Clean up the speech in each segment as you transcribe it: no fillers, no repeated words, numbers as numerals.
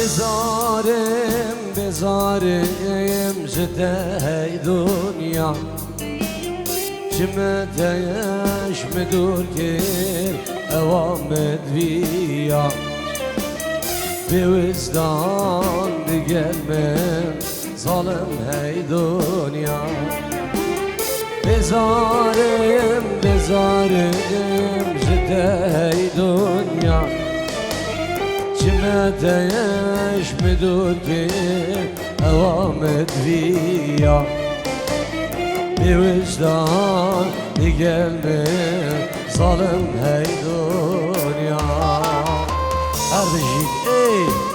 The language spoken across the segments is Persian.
بزارم جده دنیا جمدهش مدور کرد اوامد ویا به وزدان دیگر من ظالم هی دنیا بزارم جده هی دنیا جمدهش مدور کرد اوامد ویا به وجدان دیگر من ظالم هی دنیا اردشید ای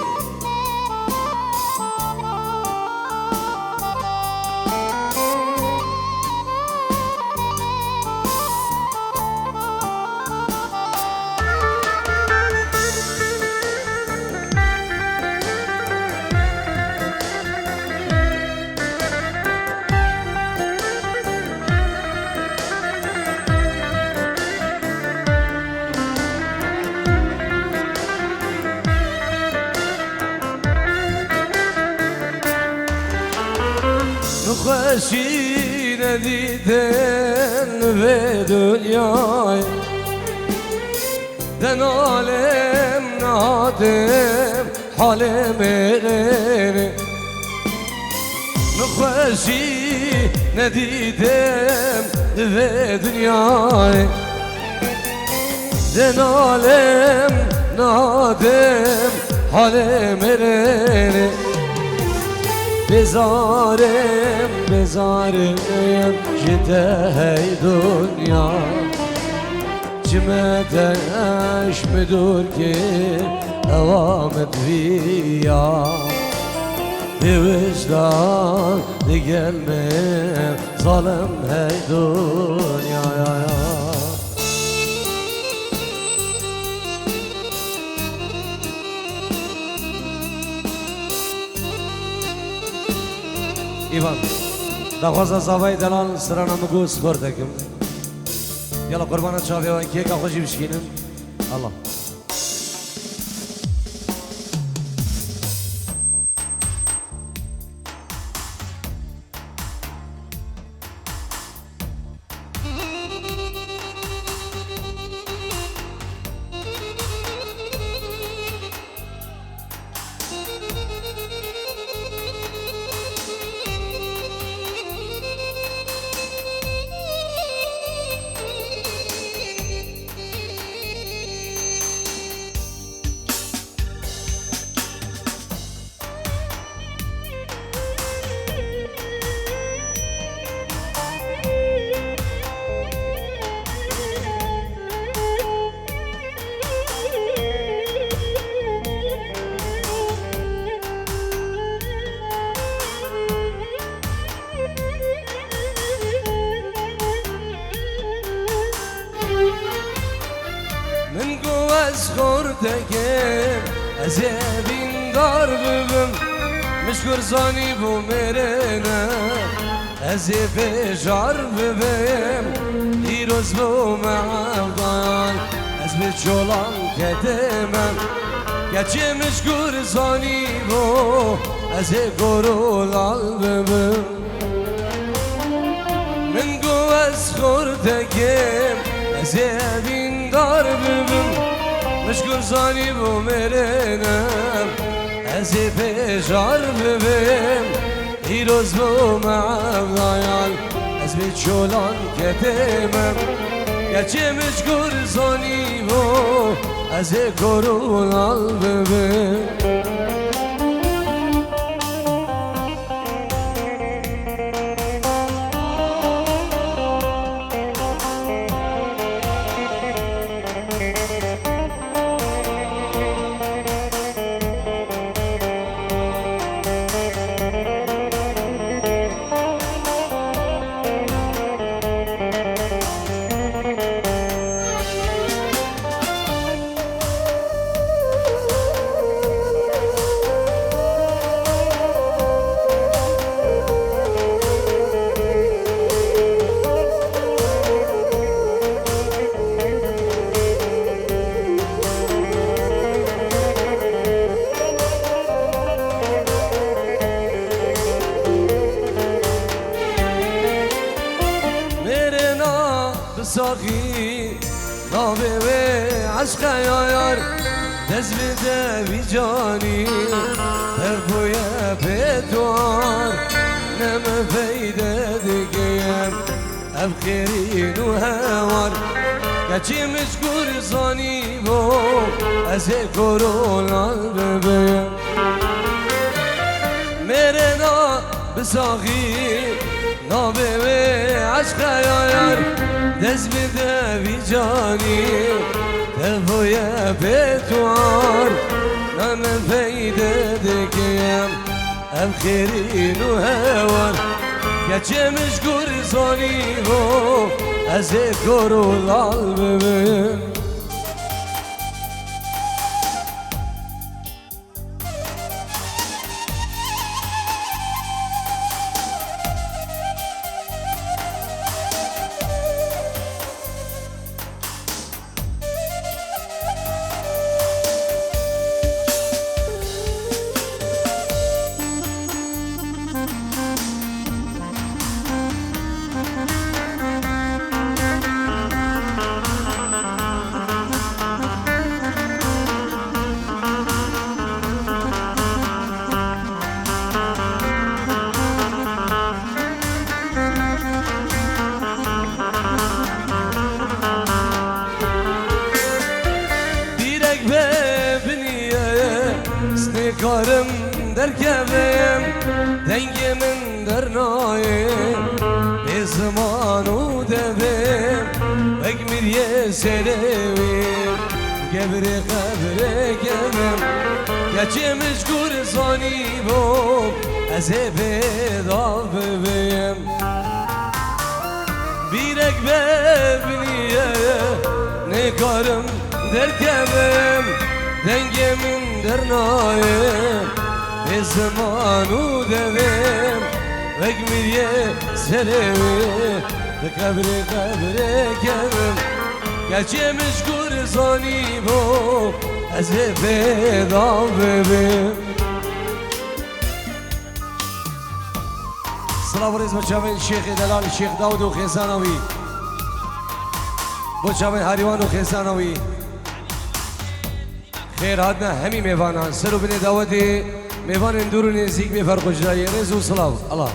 نخوشی ندیدن به دنیای دن عالم نادم حالم غیره نخوشی ندیدم به دنیای دن عالم نادم حالم غیره بزارم جده هی دنیا جمدهش مدور که اوامد ویا به وجدان دیگر من ظالم هی دنیا ایوان دخواست زوای دلال سرانم گو سپردکم یالا قربان چاوی و کیک خوشی بشکینم الله از خوردگم از این دار ببم مشکر زانی بو مرنه از بجار ببم دیروز بو معبان از بچولان کدمم گچه مشکر زانی بو از گرولال ببم من گو از خوردگم از این دار ببم مشکل زانی بو مرنم از بجار ببم دیروز بو معبان از بچولان کدمم گچه مشکل زانی بو از گرولال ببم بساقی نابه و عشق یار دست بده بی جانی بوی پیدوار نم پیده دیگیم اب خیرین و هوار گچی مشکور زانی بو از کرولال ببیم میره نا بساقی نابه و عشق یار دست بده بی جانی تبوی پیدوار نم پیده دیگیم اب خیرین و هوار گچه مشکور زانی بو از کرولال ببین کارم در کبیم دنگمن در نایم به زمان و دبیم اگمیر یه سلویم گبر قبر کمیم گچه مشکور زانی بوم از پیدا ببیم بیرک ببینیه نکارم در کبیم دنگمن در نایم به زمانو دویم وگمیر یه سلویم به قبر کمیم گچه مشکور زانی بو از پیدا ببیم سلام ریز بچه‌من شیخ دلال شیخ داود و خیزانوی بچه‌من هریوان و خیزانوی خیر هادنا همی میوانان سر و بنی دعوتی میوان اندور و نزدیک می فرق جدایی رز و سلام الله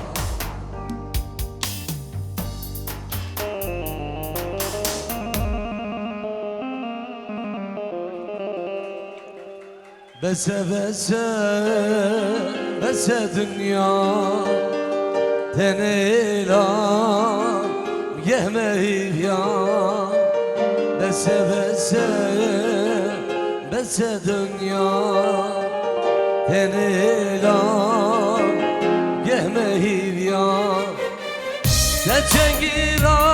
بس دنیا تنیلا گهمه بیان بس دنیا تنیلام گهمه بیان تچنگیران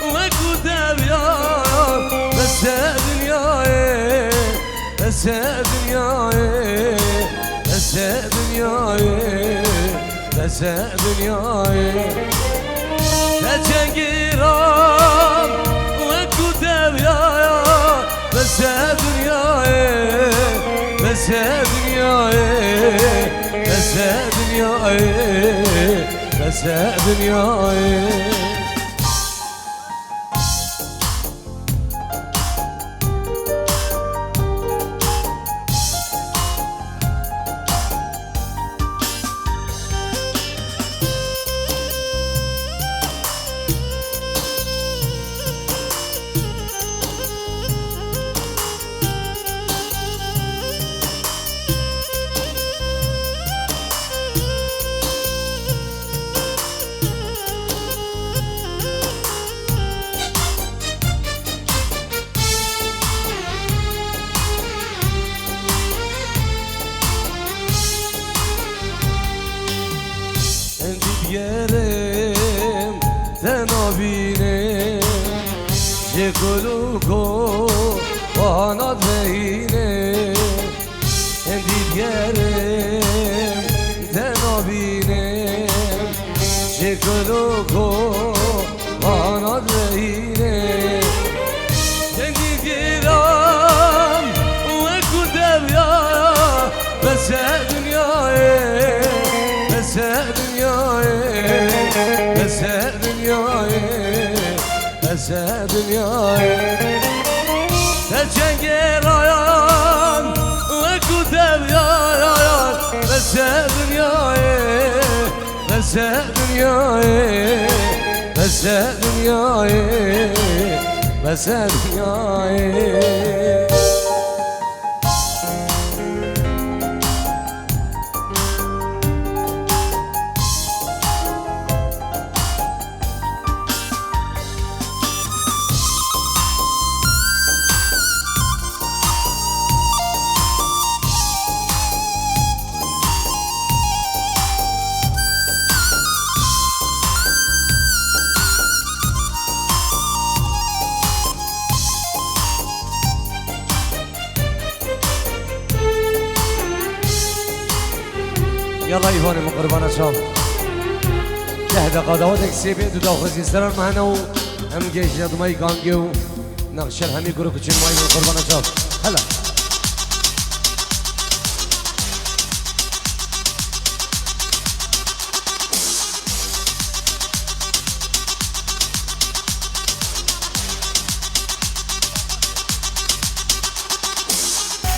و کودبیان بس دنیای بس دنیای بس دنیای بس دنیای تچنگیران و کودبیان بس دنیای بس دنیای بس دنیای بس دنیای yerim tenabine Cekuluko bana beyne Endil yerim tenabine Cekuluko bana beyne Endil yerim ve kudevya Bese dünyaya Bese dünyaya Bese dünyaya بس دنیای بس دنیای بس دنیای يلا ايفاني من قربان شام تهدى قدواتك سيبي داخل سيستران معنا هم جيش ضمي كانجيو نقشر همي كروك تشين ماي من قربان شام هلا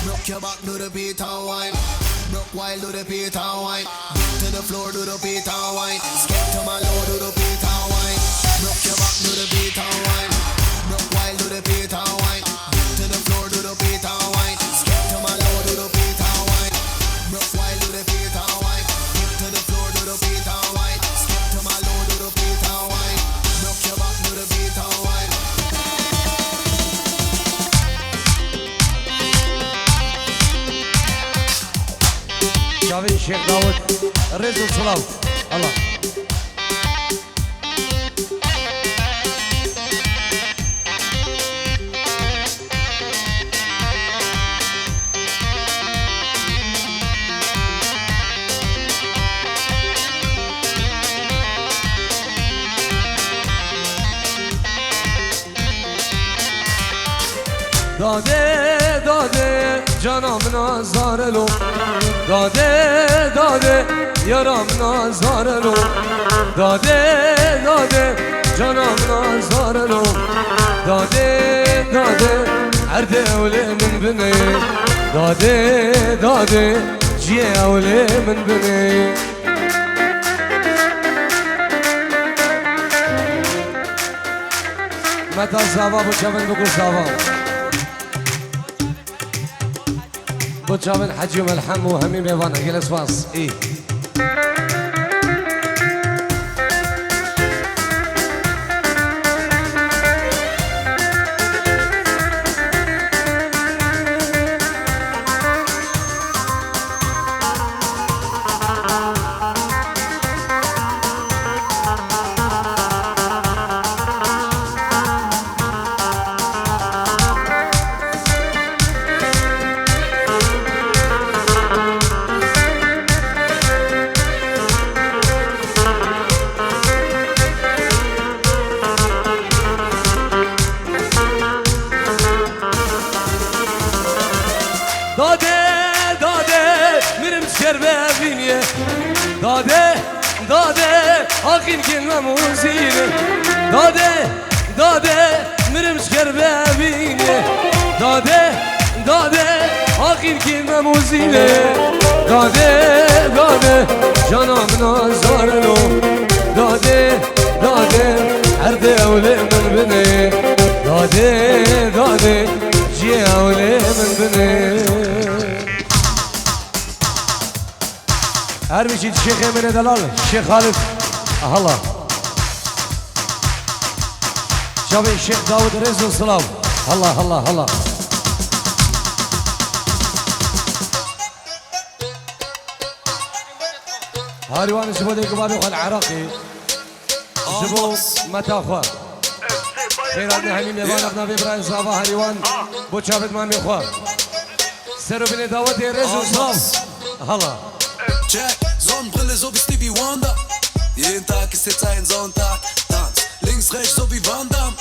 Rock your back to the beat and wine. Rock wild to the beat and wine. To the floor to the beat and wine. Skip to my low to the beat and wine. Rock your back to the beat and wine. Rock wild to the beat and wine. To the floor to the beat and wine. Skip to my low to the beat and wine. Rock wild to the beat and wine. To the floor to the beat and wine. Skip to my low to the beat and wine. Rock your back to the beat and wine. شافي الشيخ داود الرزق الصلاة الله داده داده جانم نازارلو داده داده یارم نازارلو داده داده جانم نازارلو داده داده عرد اولی من بنی داده داده جی اولی من بنی متى صابا بوچابن بگو صابا بوچابن حجی و ملحم و همین میوانه گلس باس ای داده داده آخین کنم موزینه داده داده مرم شکر ببینه داده داده آخین کنم موزینه داده داده جانم نازارلو داده داده هر دوله من بنه داده داده جی اوله من بنه هر بشید شیخ من دلال شیخ خالد الله شباب الشيخ داود رزق السلام الله الله الله هاروان زبون يقبلوا العراقي زبون متاخر خير عندنا همين يبان ابنا في براي صابا هاروان بو شابت مامي خوار سرو بني داود رزق السلام الله Sonnenbrille so wie Stevie Wonder. Jeden Tag ist jetzt ein Sonntag. Tanz links, rechts so wie Van Damme.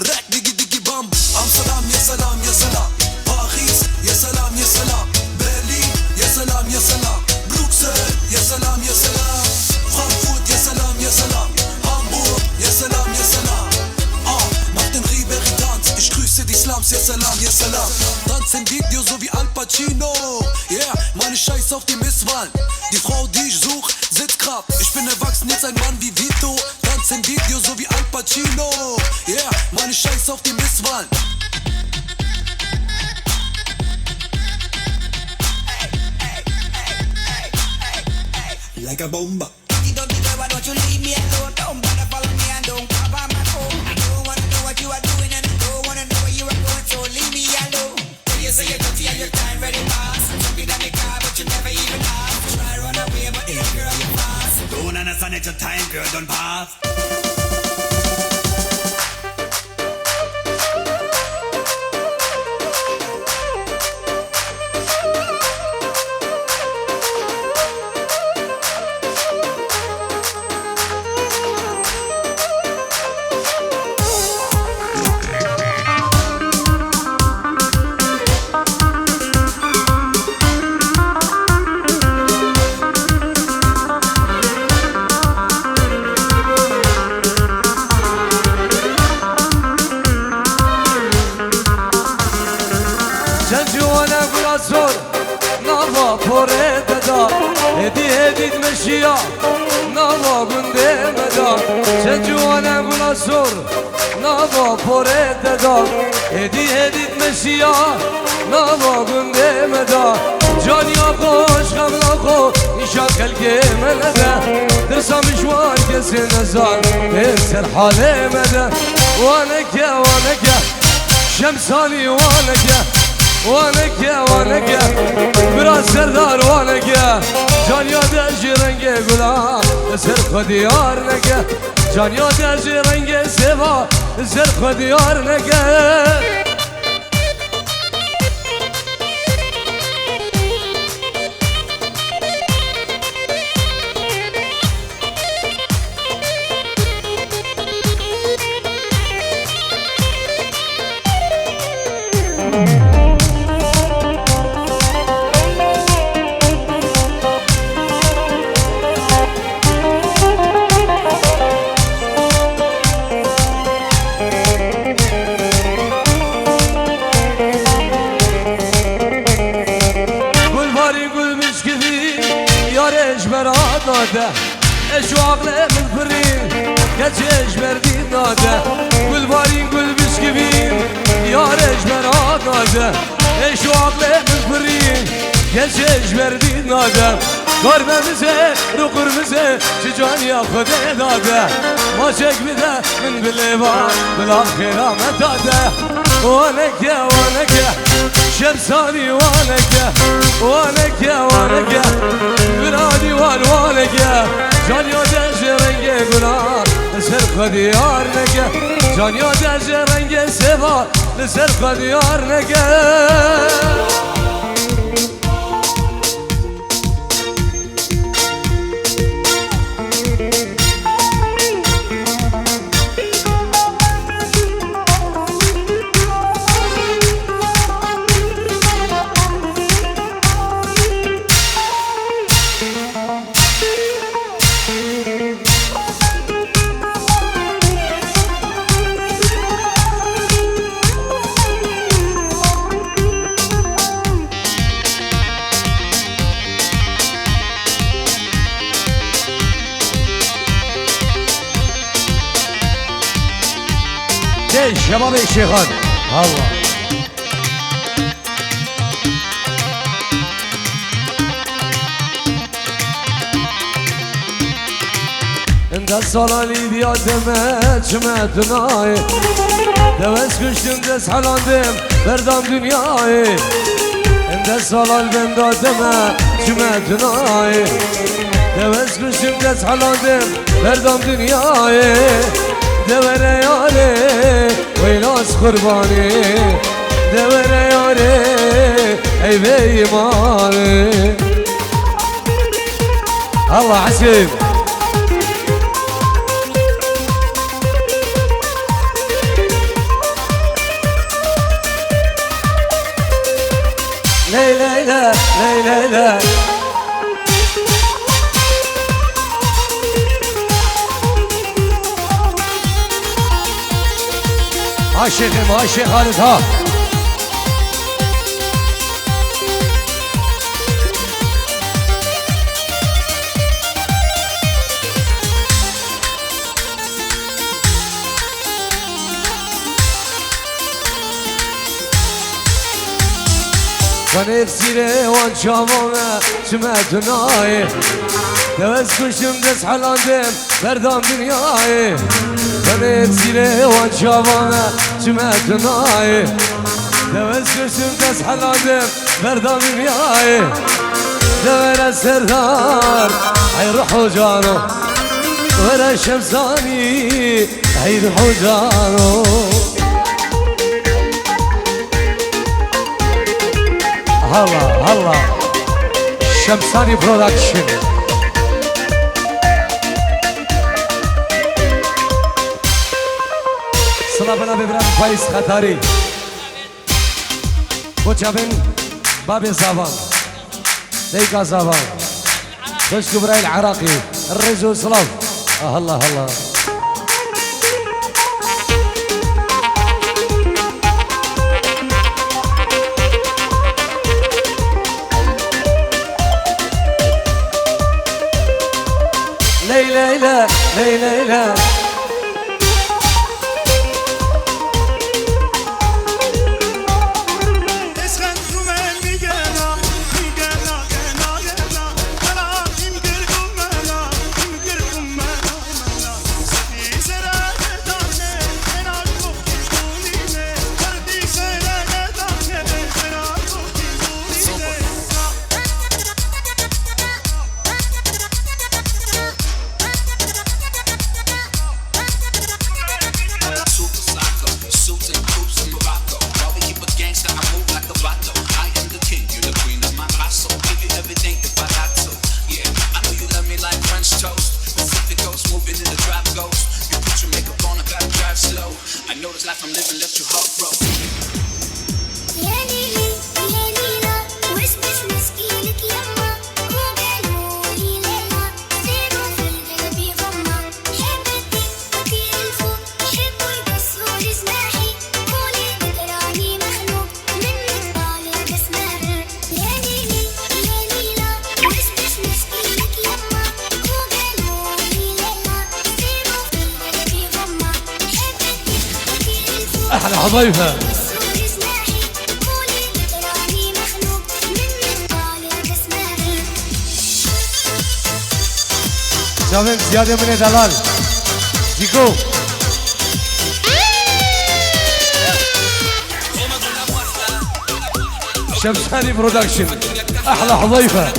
Rack, digi, digi, bam. Amsterdam, ya salam, ya salam. Paris, ya salam, ya salam. Berlin, ya salam, ya salam. Bruxelles, ya salam, ya salam. Frankfurt, ya salam, ya salam. Hamburg, ya salam, ya salam. Mach den Ribéry-Tanz. Ich grüße die Slums, ya salam, ya salam. Tanz im Video so wie Al Pacino. Yeah, meine Scheiß auf die Misswahlen. Die Frau, die ich such, sitzt grad. Ich bin erwachsen. like a bomba. You don't think why don't you leave me alone? Don't bother follow me and don't come on my phone. I don't wanna know what you are doing and I don't wanna know where you are going, so leave me alone. When you say you're dirty and your time ready pass, jump in the car but you never even ask. Try run away but hey girl you pass. Don't understand that your time girl don't pass. هديت مشيا نابا گنده مدا چه جوانم گلاسور نابا پورت دا هدیت مشیا نابا گنده مدا جانیا خوش خملا خو نشان کلگه ملده درسا مشوار کسی نزار سر حاله مده وانکه شمسانی وانکه براز سردار وانکه جانیا درجی رنگ گلا سر خودیار نگه جانیا درجی رنگ سوا سر خودیار نگه اش عقله من فرين كتش بردي ناده قول بارين قول بسكبين يارش براد ناده اش عقله من فرين كتش بردي ناده قربمزه رو قرمزه شجان يا خده داده ما شك بده من بالليبان بالاخير ما داده وانك شمساني وانك برادي وانك جانيا درج رنگ گناه لسر خدیار نگه جانيا درج رنگ سوا لسر خدیار نگه شباب الشيخان الله انت الصلالي بيادمه شمتناي دوس كشتم دس حلاندم بردام دنياي انت الصلال بندادمه شمتناي دوس كشتم دس حلاندم بردام دنياي دوره یاره ویلاس قربانی دوره یاره ای بیماره الله حسيب ليلى ليلى عاشقم عاشق خالدها ونفسي وان شامونا سمعت ناي دەوەز کوشتم دەست حەڵاندم بەردام دنیایێ دەبێت سیرێوان چاوانە چمە دنایێ دەوەز کوشتم دەست حەڵاندم بەردام دنیایێ دەوەرە سەردار ئەی ڕوح و جانۆ وەرە شەمسانی ئەی ڕوح و جانۆ هەڵا هەڵا شەمسانی پرۆداکشن سڵا بەنا ببرم پاییز خەتاری بۆ چاپن بابێ زاوان دەیکا زاوان خشک و برای العراقی الرز و سڵاو هەڵا هەڵا ليلى ليلى أحلى حضيفة شافين زيادة من دلال جيكو شمساني برودكشن أحلى حضيفة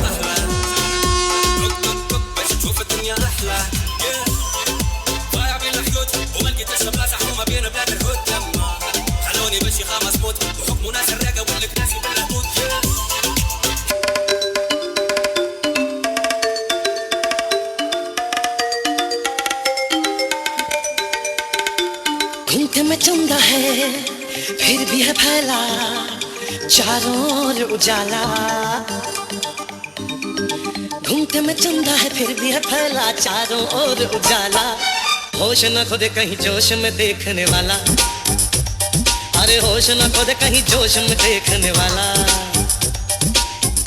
घूमते में चंदा है फिर भी है फैला चारों ओर उजाला घूमते में चंदा है फिर भी है फैला चारों ओर उजाला होश न खुद कहीं जोश में देखने वाला अरे होश न खुद कहीं जोश में देखने वाला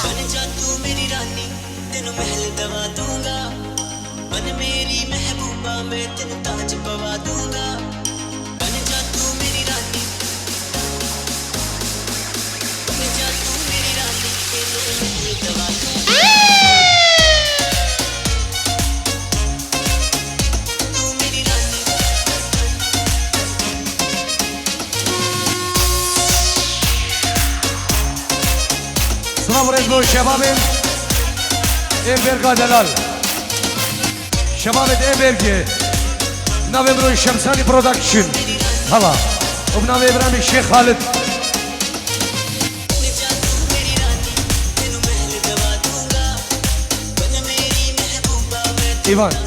बन जा तू मेरी रानी तेनू महल दवा दूंगा बन मेरी महबूबा मैं तेनू ताज पवा दूंगा बन जा तू मेरी रानी बन जा तू मेरी रानी तेनू महल दवा दूंगा سلام رجلو شباب امبرگا دلال شباب امبرگی نوامبر شمسانی برودكشن هلا وبنامي ابراهيم الشيخ خالد ايوان